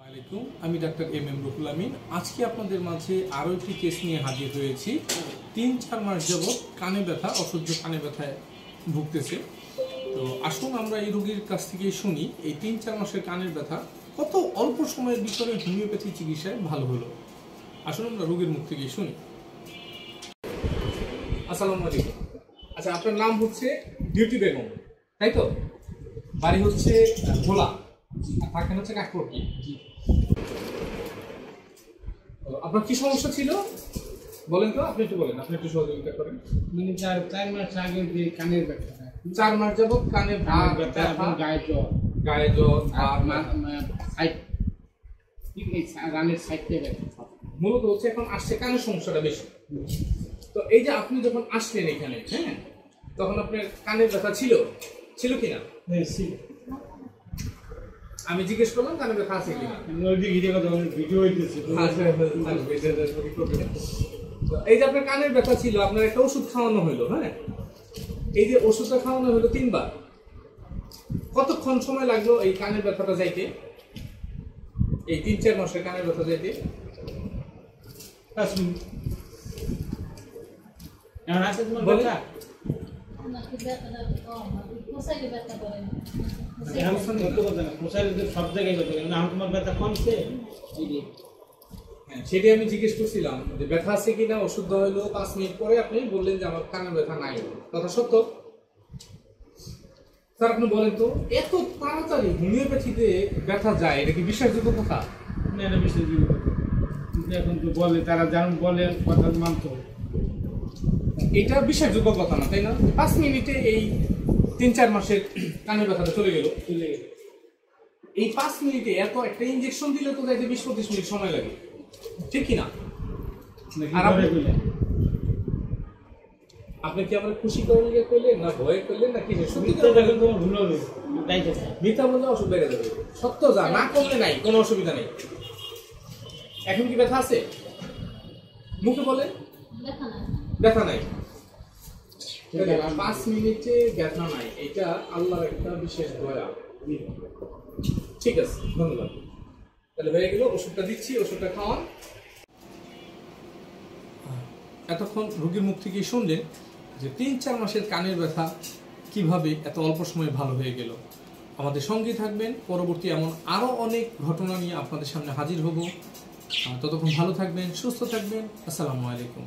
আলাইকুম, আমি doctor M Ruhul Amin. আজকে আপনাদের মাঝে আরও একটি কেস নিয়ে হাজির হয়েছি। ৩-৪ মাস যাবৎ কানে ব্যথা, অসহ্য কানে ব্যথায় ভুগতেছে। তো আসুন আমরা এই রোগীর কাছ থেকে শুনি এই ৩-৪ মাসের কানের ব্যথা কত অল্প সময়ের ভিতরে হোমিওপ্যাথি চিকিৎসায় ভালো হলো। আসুন আমরা রোগীর মুখ থেকে শুনি। আসসালামু আলাইকুম। আচ্ছা, আপনার নাম হচ্ছে বিউটি বেগম, তাই তো? বাড়ি হচ্ছে ভোলা, আর থাকেন হচ্ছে কাকপট্টি। আপনার কি সমস্যা ছিল বলেন তো? আপনি একটু বলেন, আপনি একটু সহযোগিতা করেন। মানে 4 মাস আগে যে কানের ব্যথা, 4 মাস যাবত কানে ব্যথা এবং গায়ে জ্বর আর সাইড রানের সাইডে ব্যথা। মূলত হচ্ছে এখন আসছে কানের সমস্যাটা বেশি। তো এই যে আপনি যখন আসলেন এখানে, হ্যাঁ, তখন আপনার কানের ব্যথা ছিল কিনা? আমি জিজ্ঞেস করলাম কানে ব্যথা আছে কিনা। এই যে আপনার কানের ব্যথা ছিল, আপনার একটা ওষুধ খাওয়ানো হলো, হ্যাঁ, এই যে ওষুধটা খাওয়ানো হলো 3 বার। কতক্ষণ সময় লাগলো এই কানের ব্যথাটা যাইতে? এই 3-4 মাসের কানের ব্যথা যাইতে 5 মিনিট। এখন আছে তোমার ব্যথা? সেটাই আমি জিজ্ঞেস করছিলাম যে ব্যথা আছে কিনা। ওষুধ দেওয়া হলো, 5 মিনিট পরে আপনি বললেন যে আমার কানের ব্যথা নাই। কথা সত্য স্যার? আপনি বলেন তো, এত তাড়াতাড়ি হোমিওপ্যাথিতে ব্যথা যায়, এটা কি বিশ্বাসযোগ্য কথা? না, এটা বিশ্বাসযোগ্য কথা। এখন তো বলে তারা যেমন বলে কথা মানতে হবে। এটা বিশ্বাসযোগ্য কথা না, তাই না? 5 মিনিটে এই 3-4 মাসের কানের ব্যথাটা চলে গেল। এই 5 মিনিটে এত একটা ইনজেকশন দিলে তো যাইতে 20-25 মিনিট সময় লাগে, ঠিক কিনা? আর আপনি কি আমার খুশি করার লিগে কইলেন, না ভয় করলেন, না কি? সত্যি তোমার ভুল হবে, মিথ্যা বললে অসুখ বেড়ে যাবে। সত্য যা, না করলে নাই, কোনো অসুবিধা নেই। এখন কি ব্যথা আছে? মুখে বলে ব্যথা নাই। 5 মিনিটে ব্যথা নাই, এটা আল্লাহর একটা বিশেষ দয়া। ঠিক আছে, ধন্যবাদ। তাহলে হয়ে গেল, ওষুধটা দিচ্ছি, ওষুধটা খাওয়ান। এতক্ষণ রোগীর মুখ থেকে শুনলেন যে 3-4 মাসের কানের ব্যথা কিভাবে এত অল্প সময়ে ভালো হয়ে গেল। আমাদের সঙ্গেই থাকবেন, পরবর্তী এমন আরও অনেক ঘটনা নিয়ে আপনাদের সামনে হাজির হব। ততক্ষণ ভালো থাকবেন, সুস্থ থাকবেন। আসসালামু আলাইকুম।